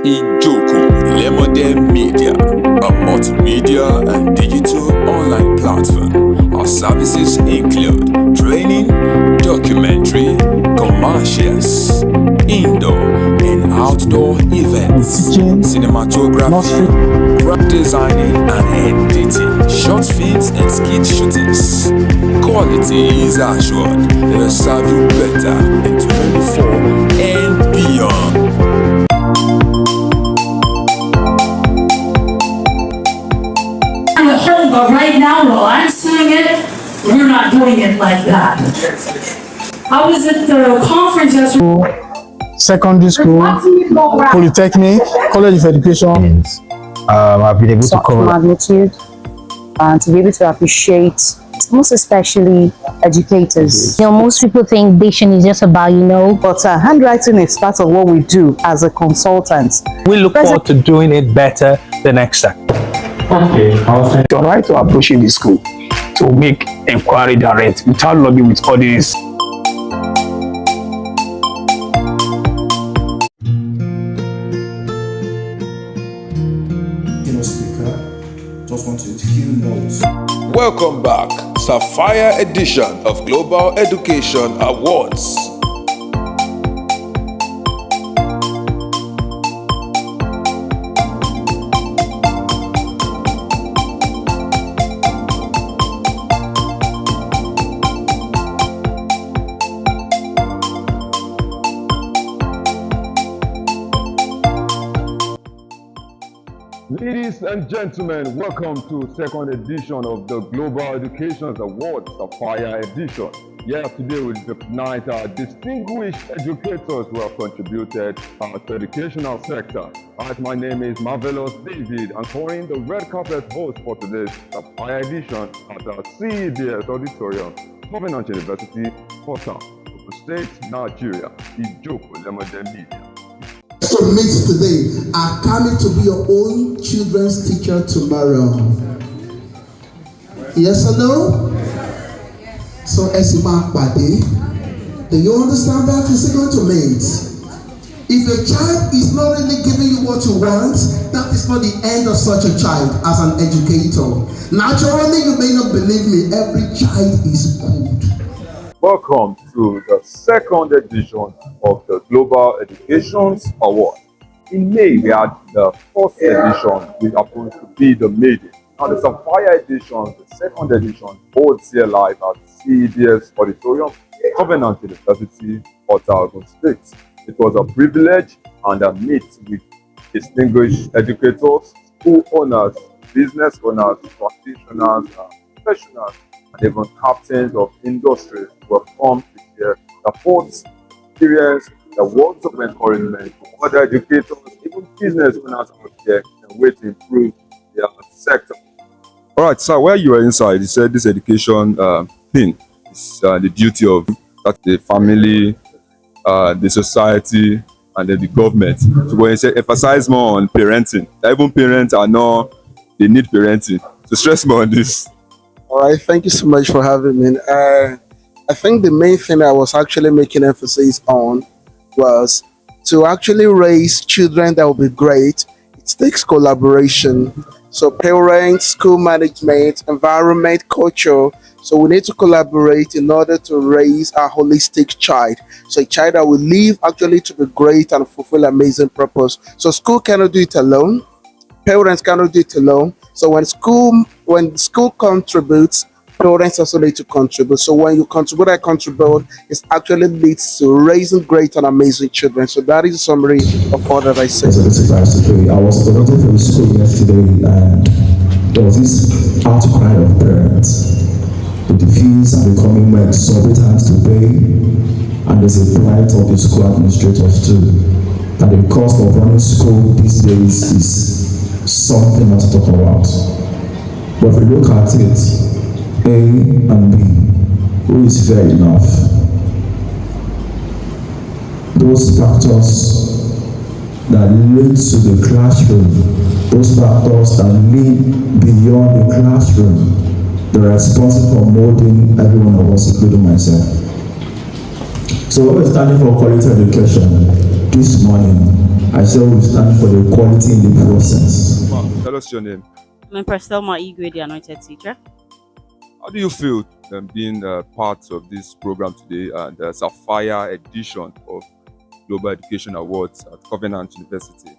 Ijoko-Lemode Media, a multimedia and digital online platform. Our services include training, documentary, commercials, indoor and outdoor events, cinematography, graphic designing and editing, short films and skit shootings. Quality is assured that will serve you better in 24 and beyond. But right now, while I'm seeing it, we're not doing it like that. I was at the conference yesterday. Secondary school, polytechnic, college of education. I've been able to such cover magnitude and to be able to appreciate, most especially educators. You know, most people think vision is just about, But handwriting is part of what we do as a consultant. we look forward to doing it better the next time. You're right to approaching the school to make inquiry direct without lobbying with all this. Speaker, just want to few notes. Welcome back, Sapphire Edition of Global Education Awards. Ladies and gentlemen, welcome to second edition of the Global Education Awards, Sapphire Edition. Here today we recognize our distinguished educators who have contributed to the educational sector. As my name is Marvellous David, I'm calling the red carpet host for today's Sapphire Edition at our CEDs Auditorium, Covenant University, Port-Harcourt, Ogun State, Nigeria, Ijoko-Lemode Media. To meet today are coming to be your own children's teacher tomorrow. Yes or no? So Esima Pade, do you understand that? Is it going to meet? If a child is not really giving you what you want, that is not the end of such a child as an educator. Naturally, you may not believe me, every child is good. Welcome to the second edition of the Global Education Award. In May, we had the first edition, which happens to be the maiden. Now, the Sapphire Edition, the second edition, holds here live at CEDs Auditorium, Covenant University, Port-Harcourt, Ogun State. It was a privilege and a meet with distinguished educators, school owners, business owners, practitioners, professionals, and even captains of industries who have come to share the thoughts, experience, the words of encouragement to other educators, even business owners out there, and way to improve their sector. All right, so while you were inside, you said this education thing is the duty of the family, the society, and then the government. So when you say emphasize more on parenting, even parents are not, they need parenting. So stress more on this. All right, thank you so much for having me. I think the main thing I was actually making emphasis on was to actually raise children that will be great. It takes collaboration. So parents, school management, environment, culture. So we need to collaborate in order to raise a holistic child. So a child that will live actually to be great and fulfill amazing purpose. So school cannot do it alone. Parents cannot do it alone. So when school contributes, parents also need to contribute. So when you contribute, it actually leads to raising great and amazing children. So that is a summary of all that I said. I was presenting for the school yesterday, and there was this outcry of parents. The fees are becoming more exorbitant to pay, and there's a plight of the school administrators too. And the cost of running school these days is something not to talk about. But if we look at it, A and B, who is fair enough? Those factors that lead to the classroom, those factors that lead beyond the classroom, they're responsible for molding every one of us, including myself. So when we're standing for quality education, this morning, I say we stand for the quality in the process. Tell us your name. I'm Prestelma Igwe, the anointed teacher. How do you feel being part of this program today and the Sapphire Edition of Global Education Awards at Covenant University?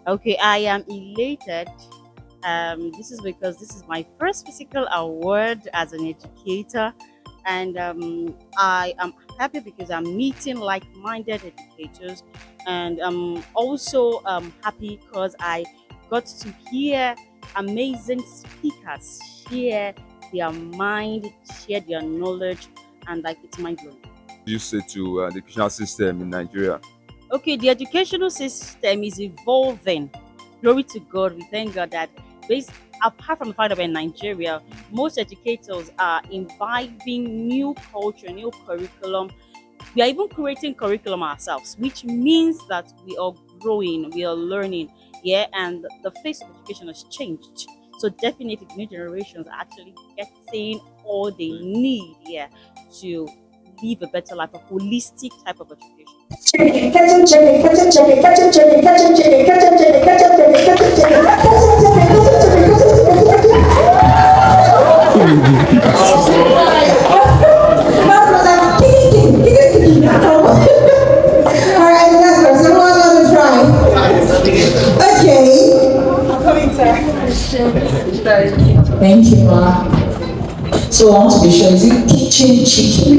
Okay, I am elated. This is because this is my first physical award as an educator, and I am happy because I'm meeting like-minded educators, and I'm also happy because I got to hear amazing speakers share their mind, share their knowledge, and it's mind-blowing. What do you say to the educational system in Nigeria? Okay, the educational system is evolving. Glory to God. We thank God that apart from the fact that we're in Nigeria, most educators are imbibing new culture, new curriculum. We are even creating curriculum ourselves, which means that we are growing, we are learning, and the face of education has changed. So definitely new generations are actually getting all they need to live a better life, a holistic type of education. Thank you, Ma. So I want to be sure, is it kitchen chicken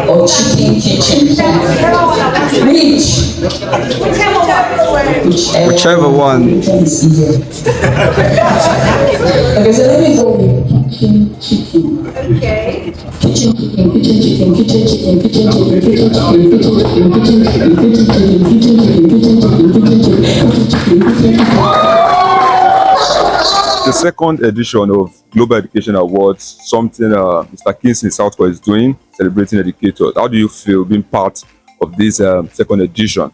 or chicken kitchen? Whichever one. Is easier. Okay, so let me go with kitchen chicken. Okay. Kitchen chicken, kitchen chicken, kitchen chicken, kitchen chicken, kitchen chicken, kitchen chicken, kitchen chicken, kitchen chicken, kitchen chicken, kitchen chicken, kitchen chicken. The second edition of Global Education Awards, something Mr. Kingston Southwest is doing, celebrating educators. How do you feel being part of this second edition?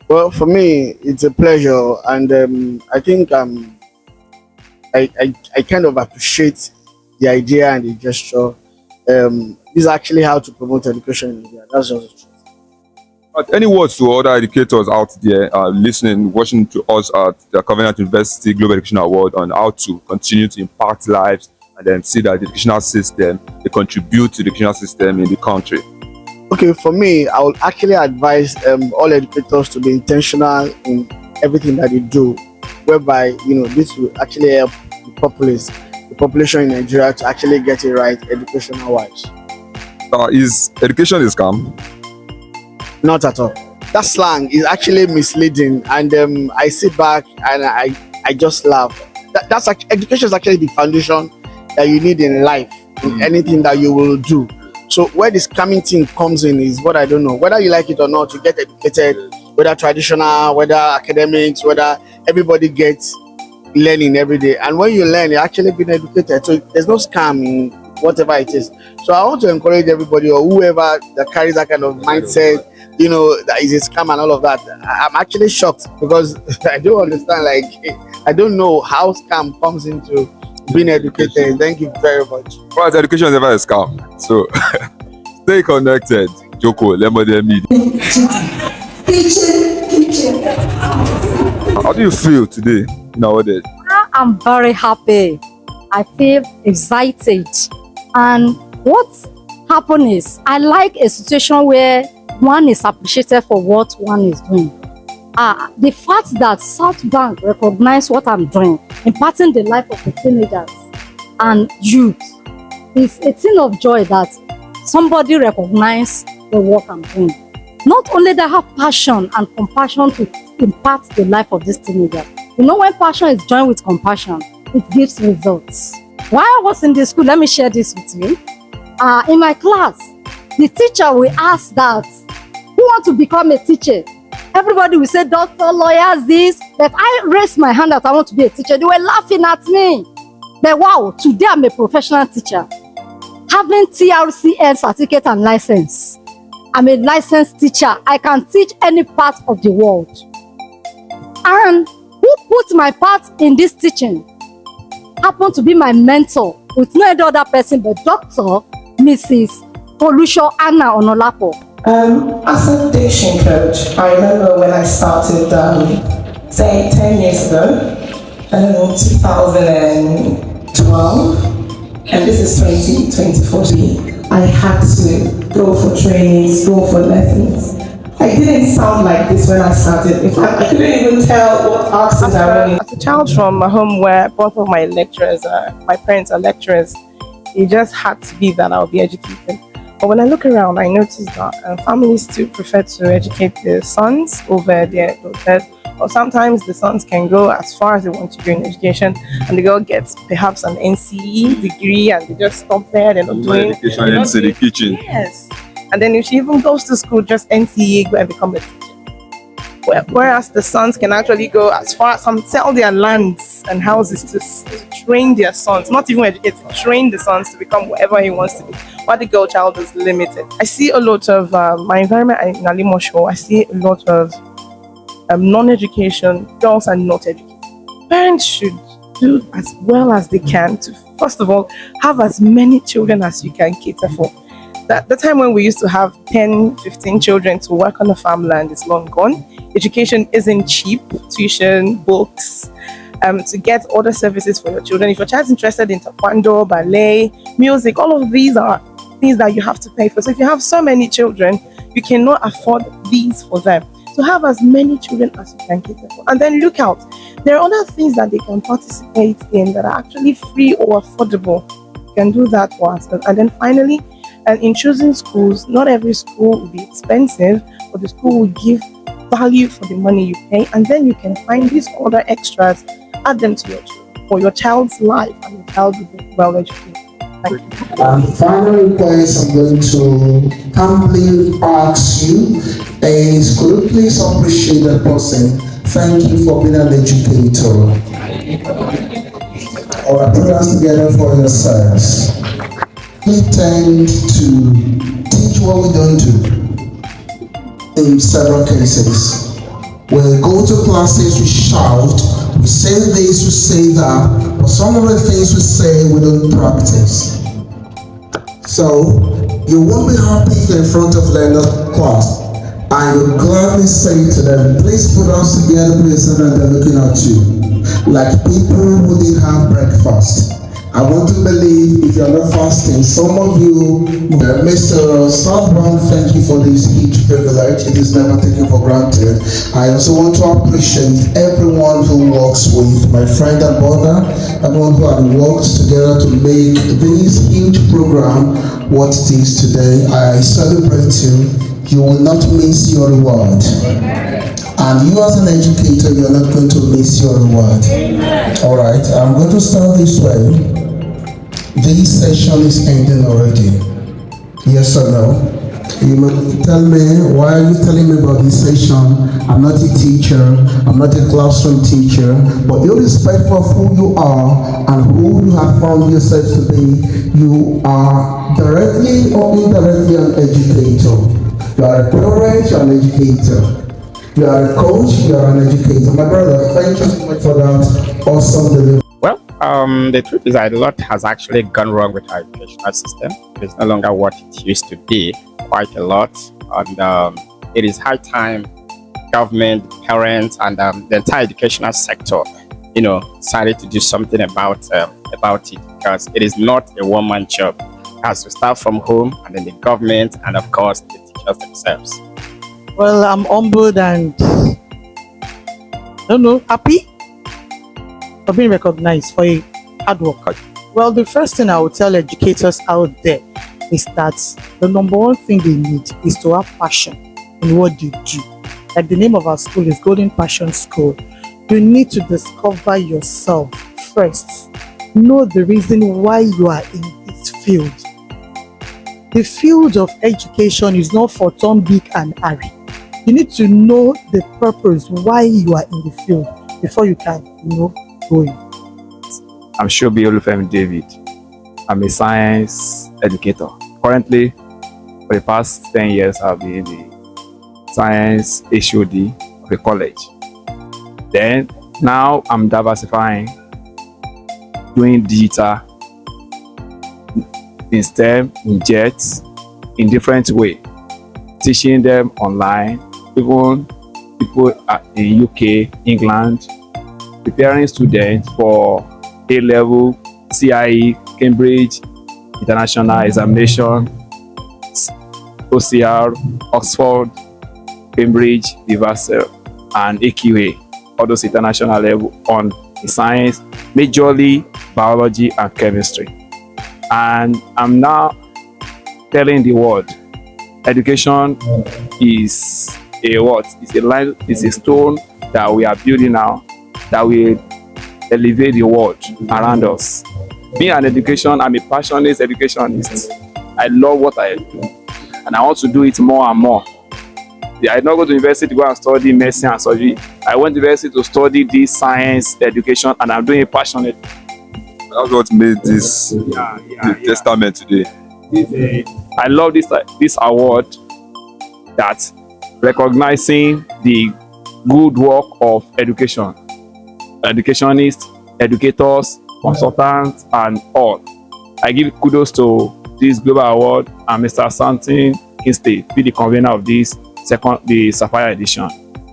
Well, for me, it's a pleasure, and I think I kind of appreciate the idea and the gesture. This is actually how to promote education in India. That's just the truth. Any words to other educators out there listening, watching to us at the Covenant University Global Education Award on how to continue to impact lives and then see that the educational system, they contribute to the educational system in the country? Okay, for me, I would actually advise all educators to be intentional in everything that they do, whereby, this will actually help the population in Nigeria to actually get it right educational-wise. Is education a scam? Not at all. That slang is actually misleading, and I sit back and I just laugh. Education is actually the foundation that you need in life, in anything that you will do. So where this coming thing comes in is what I don't know. Whether you like it or not, you get educated, whether traditional, whether academics, whether everybody gets learning every day. And when you learn, you're actually being educated. So there's no scam in whatever it is. So I want to encourage everybody or whoever that carries that kind of mindset, that is a scam and all of that. I'm actually shocked because I don't understand. I don't know how scam comes into being educated. Thank you very much. Well, education is never a scam. So stay connected. Ijoko-Lemode media. How do you feel today nowadays? I'm very happy. I feel excited. And what happened is, I like a situation where one is appreciated for what one is doing. The fact that South Bank recognized what I'm doing, impacting the life of the teenagers and youth, is a thing of joy that somebody recognized the work I'm doing. Not only that I have passion and compassion to impact the life of this teenager. When passion is joined with compassion, it gives results. While I was in the school, let me share this with you. In my class, the teacher will ask that, who wants to become a teacher? Everybody will say, doctor, lawyers, this. But I raised my hand that I want to be a teacher. They were laughing at me. But wow, today I'm a professional teacher. Having TRCN certificate and license. I'm a licensed teacher. I can teach any part of the world. And who put my part in this teaching happened to be my mentor with no other person but Dr. Mrs. Folusho Anna Onolapo. As a teaching coach, I remember when I started say 10 years ago, I don't know, 2012, and this is 2024. I had to go for trainings, go for lessons. I didn't sound like this when I started. In fact, I couldn't even tell what accent I wanted. As a child from a home where both of my parents are lecturers, it just had to be that I'll be educated. But when I look around, I notice that families still prefer to educate their sons over their daughters. Or sometimes the sons can go as far as they want to go in education, and the girl gets perhaps an NCE degree, and they just stop there. They're not doing education into the kitchen. Yes. And then if she even goes to school, just NCE, go and become a teacher. Whereas the sons can actually go as far as some sell their lands and houses to train their sons, not even educate, train the sons to become whatever he wants to be. While the girl child is limited. I see a lot of my environment in Alimosho. I see a lot of non-education. Girls are not educated. Parents should do as well as they can to, first of all, have as many children as you can cater for. The time when we used to have 10, 15 children to work on a farmland is long gone. Education isn't cheap. Tuition, books, to get other services for your children. If your child's interested in taekwondo, ballet, music, all of these are things that you have to pay for. So if you have so many children, you cannot afford these for them. So have as many children as you can cater for. And then look out. There are other things that they can participate in that are actually free or affordable. You can do that for us. And then finally, and in choosing schools, not every school will be expensive, but the school will give value for the money you pay, and then you can find these other extras, add them to your children, for your child's life, and your child will be well educated. Thank you. And the final request I'm going to humbly ask you is, could you please appreciate that person? Thank you for being an educator. Our prayers together for yourselves. We tend to teach what we don't do in several cases. When we go to classes, we shout, we say this, we say that, but some of the things we say, we don't practice. So, you won't be happy if you're in front of learner class, and you gladly say to them, please put us together, please, and they're looking at you like people who didn't have breakfast. I want to believe if you're not fasting, some of you, Mr. Southbound, thank you for this huge privilege. It is never taken for granted. I also want to appreciate everyone who works with my friend and brother, everyone who had worked together to make this huge program what it is today. I celebrate you. You will not miss your reward. And you as an educator, you're not going to miss your reward. All right, I'm going to start this way. This session is ending already. Yes or no? You may tell me, why are you telling me about this session? I'm not a teacher, I'm not a classroom teacher, but irrespective of who you are and who you have found yourself to be, you are directly or indirectly an educator. You are a parent, you are an educator. You are a coach, you are an educator. My brother, thank you so much for that awesome delivery. Well, the truth is that a lot has actually gone wrong with our educational system. It's no longer what it used to be, quite a lot. And it is high time government, parents, and the entire educational sector, decided to do something about it, because it is not a one-man job. It has to start from home, and then the government, and of course, the teachers themselves. Well, I'm humbled and, happy for being recognized for a hard work. Well, the first thing I would tell educators out there is that the number one thing they need is to have passion in what they do. Like the name of our school is Golden Passion School. You need to discover yourself first. Know the reason why you are in this field. The field of education is not for Tom, Dick, and Harry. You need to know the purpose why you are in the field before you can, go in. I'm Shobi Olufemi David. I'm a science educator. Currently, for the past 10 years, I've been the science HOD of the college. Then, now I'm diversifying, doing digital, in STEM, in JETs, in different ways, teaching them online, even people in UK, England, preparing students for A-level, CIE, Cambridge, international examination, OCR, Oxford, Cambridge, Universal, and AQA, all those international level on science, majorly biology and chemistry. And I'm now telling the world, education is a what? It's a line, it's a stone that we are building now that will elevate the world around us. Being an education, I'm a passionate educationist. I love what I do, and I want to do it more and more. I did not go to university to go and study medicine and surgery. I went to university to study this science education, and I'm doing it passionately. That's what made this testament today. I love this award that recognizing the good work of education, educationists, educators, consultants, and all. I give kudos to this global award and Mr. Santin Kinstay, be the convener of the Sapphire Edition.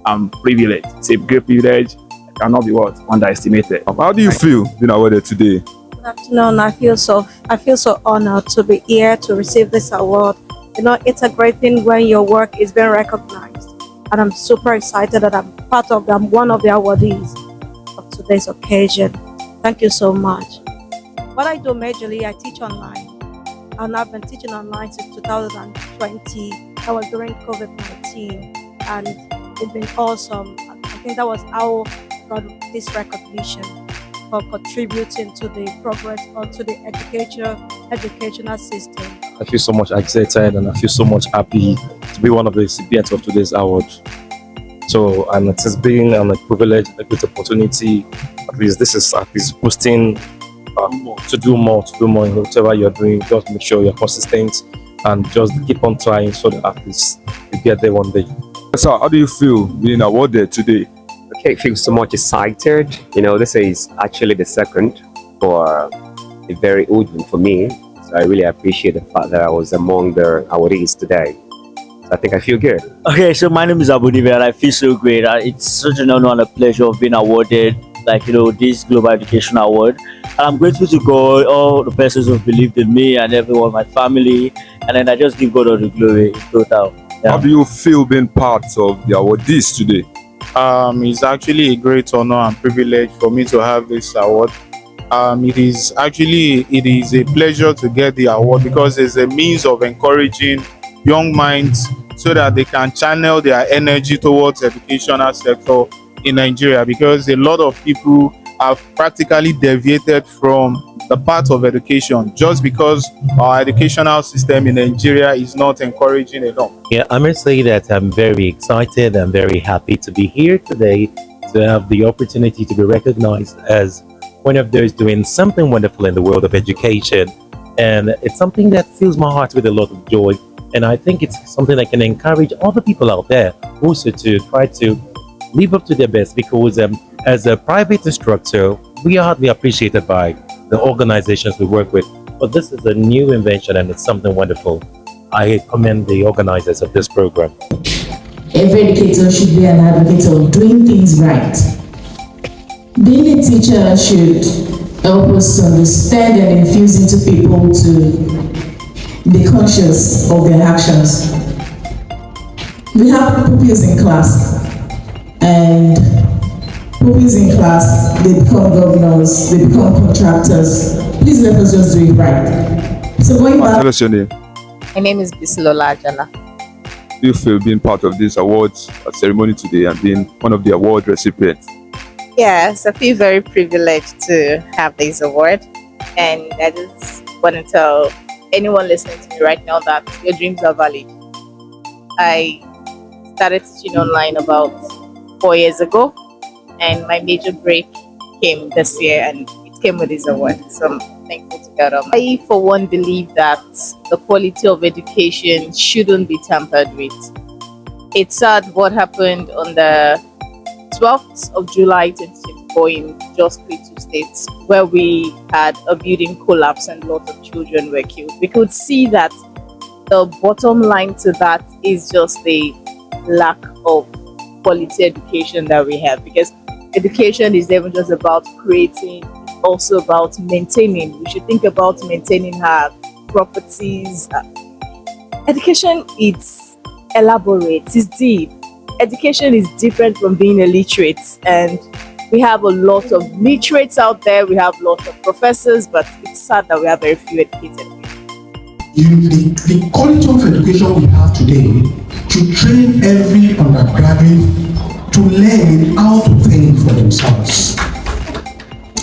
I'm privileged. It's a great privilege. It cannot be underestimated. How do you feel being awarded today? Good afternoon. I feel so honored to be here to receive this award. You know, it's a great thing when your work is being recognized, and I'm super excited that I'm one of the awardees of today's occasion. Thank you so much. What I do majorly, I teach online, and I've been teaching online since 2020. That was during COVID-19, and it's been awesome. I think that was how I got this recognition for contributing to the progress or to the educational system. I feel so much excited and I feel so much happy to be one of the recipients of today's award. So, and it has been a privilege, a great opportunity. At least this is at least boosting to do more in whatever you're doing. Just make sure you're consistent and just keep on trying so that at least you get there one day. So, how do you feel being awarded today? Okay, I feel so much excited. You know, this is actually the second for a very old one for me. So I really appreciate the fact that I was among the awardees today. So I think I feel good. Okay, so my name is Abunive and I feel so great. It's such an honor and a pleasure of being awarded, this Global Education Award. And I'm grateful to God, all the persons who believed in me and everyone, my family. And then I just give God all the glory in total. Yeah. How do you feel being part of the awardees today? It's actually a great honor and privilege for me to have this award. It is a pleasure to get the award because it's a means of encouraging young minds so that they can channel their energy towards the educational sector in Nigeria, because a lot of people have practically deviated from the path of education just because our educational system in Nigeria is not encouraging enough. Yeah, I must say that I'm very excited and very happy to be here today to have the opportunity to be recognized as one of those doing something wonderful in the world of education. And it's something that fills my heart with a lot of joy. And I think it's something that can encourage other people out there also to try to live up to their best, because as a private instructor, we are hardly appreciated by the organizations we work with. But this is a new invention and it's something wonderful. I commend the organizers of this program. Every educator should be an advocate of doing things right. Being a teacher should help us to understand and infuse into people to be conscious of their actions. We have pupils in class, and pupils in class, they become governors, they become contractors. Please let us just do it right. So going back. Tell us your name. My name is Bisilola Ajala. Do you feel being part of this awards ceremony today and being one of the award recipients? Yes, I feel very privileged to have this award, and I just want to tell anyone listening to me right now that your dreams are valid. I started teaching online about 4 years ago, and my major break came this year, and it came with this award. So I'm thankful to God. I, for one, believe that the quality of education shouldn't be tampered with. It's sad what happened on the 12th of July 2024 in Jos Plateau State, where we had a building collapse and lots of children were killed. We could see that the bottom line to that is just the lack of quality education that we have, because education is never just about creating, also about maintaining. We should think about maintaining our properties. Education is elaborate, it's deep. Education is different from being illiterate, and we have a lot of literates out there, we have lots of professors, but it's sad that we have very few educated people. The quality of education we have today to train every undergraduate to learn how to think for themselves.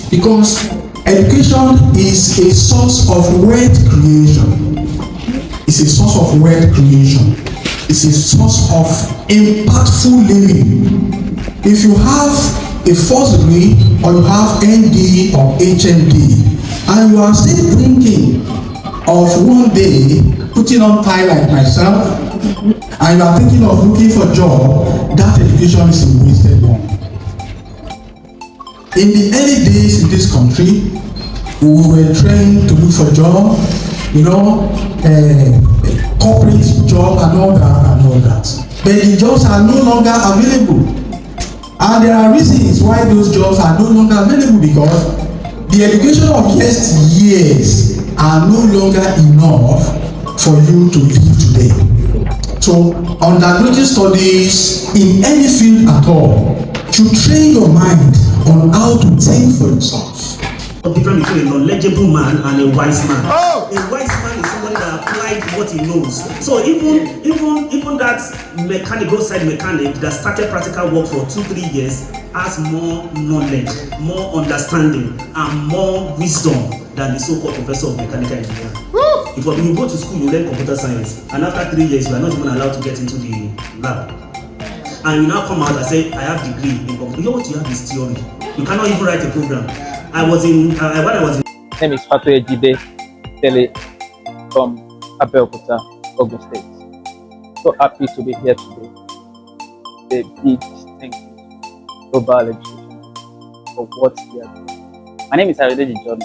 Because education is a source of wealth creation. It's a source of wealth creation. It's a source of impactful living. If you have a first degree or you have ND or HND and you are still thinking of one day putting on tie like myself and you are thinking of looking for a job, that education is a wasted one. In the early days in this country, we were trained to look for a job, corporate job and all that. But the jobs are no longer available. And there are reasons why those jobs are no longer available, because the education of years are no longer enough for you to live today. So undergraduate studies in any field at all should train your mind on how to think for yourself. The difference between a knowledgeable man and a wise man. Oh! A wise man is somebody that applied what he knows. So even that roadside mechanic that started practical work for 2-3 years has more knowledge, more understanding, and more wisdom than the so-called professor of mechanical engineering. If you go to school, you learn computer science, and after 3 years, you are not even allowed to get into the lab. And you now come out and say, I have degree in computer. You know what you have is theory. You cannot even write a program. When I was in. My name is Fatu Ejide Tele from Abeokuta, Ogun State. So happy to be here today. A big thank you to Global Education for what we are doing. My name is Ayodeji John.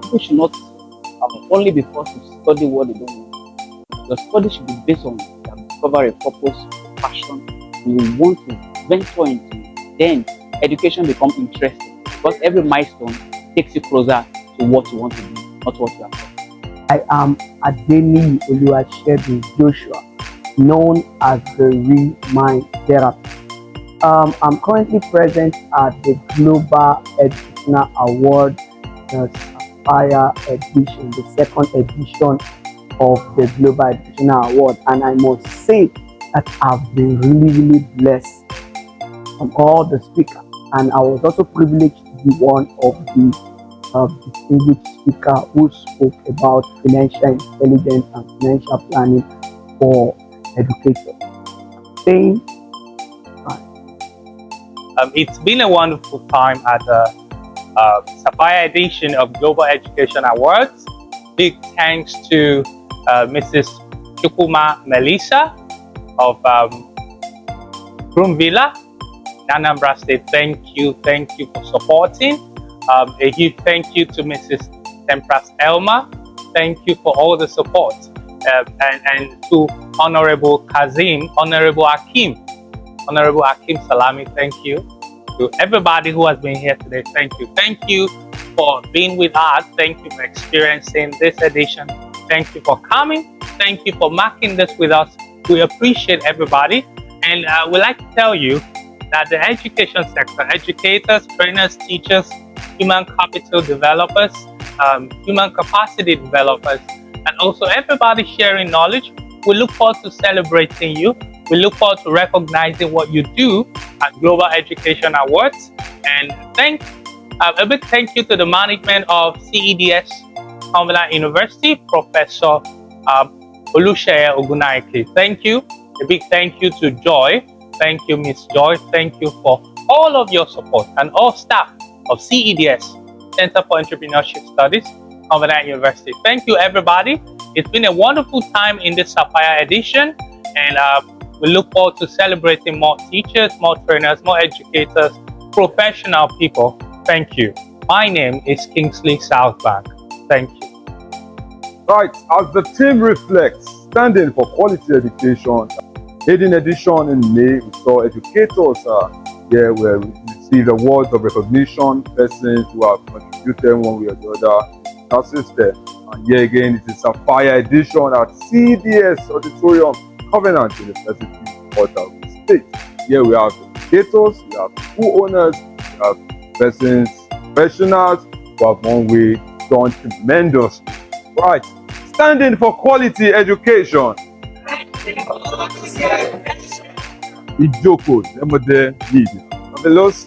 People should not only be forced to study what they don't know. Your study should be based on discover a purpose, passion, you want to venture into. Then education becomes interesting, because every milestone takes you closer to what you want to be, not what you are. I am Adeni Oluwasegun Joshua, known as the Real Mind Therapist. I'm currently present at the Global Educational Award, the Sapphire Edition, the second edition of the Global Educational Award, and I must say that I've been really blessed from all the speakers, and I was also privileged to be one of the distinguished speakers who spoke about financial intelligence and financial planning for educators. It's been a wonderful time at the Sapphire Edition of Global Education Awards. Big thanks to Mrs. Chukuma Melissa of Broomvilla, Anambra State. Thank you for supporting. A huge thank you to Mrs. Tempras Elma. Thank you for all the support. And to Honorable Hakim Salami, thank you. To everybody who has been here today, thank you. Thank you for being with us. Thank you for experiencing this edition. Thank you for coming. Thank you for marking this with us. We appreciate everybody. And we'd like to tell you that the education sector, educators, trainers, teachers, human capital developers, human capacity developers, and also everybody sharing knowledge, we look forward to celebrating you. We look forward to recognizing what you do at Global Education Awards. And a big thank you to the management of CEDs Auditorium University, Professor Olusheye Ogunaike. Thank you. A big thank you to Joy. Thank you, Miss Joy. Thank you for all of your support, and all staff of CEDS, Center for Entrepreneurship Studies, Auditorium University. Thank you, everybody. It's been a wonderful time in this Sapphire Edition, and we look forward to celebrating more teachers, more trainers, more educators, professional people. Thank you. My name is Kingsley Southbank. Thank you. Right, as the team reflects, standing for quality education, Maiden edition in May, we saw educators here where we received awards of recognition, persons who have contributed one way or the other to our system. And here again, it is Sapphire Edition at CEDs Auditorium, Covenant University, Port State. Here we have educators, we have school owners, we have persons, professionals who have one way done tremendously. Right, standing for quality education. Ijoko-Lemode Marvellous.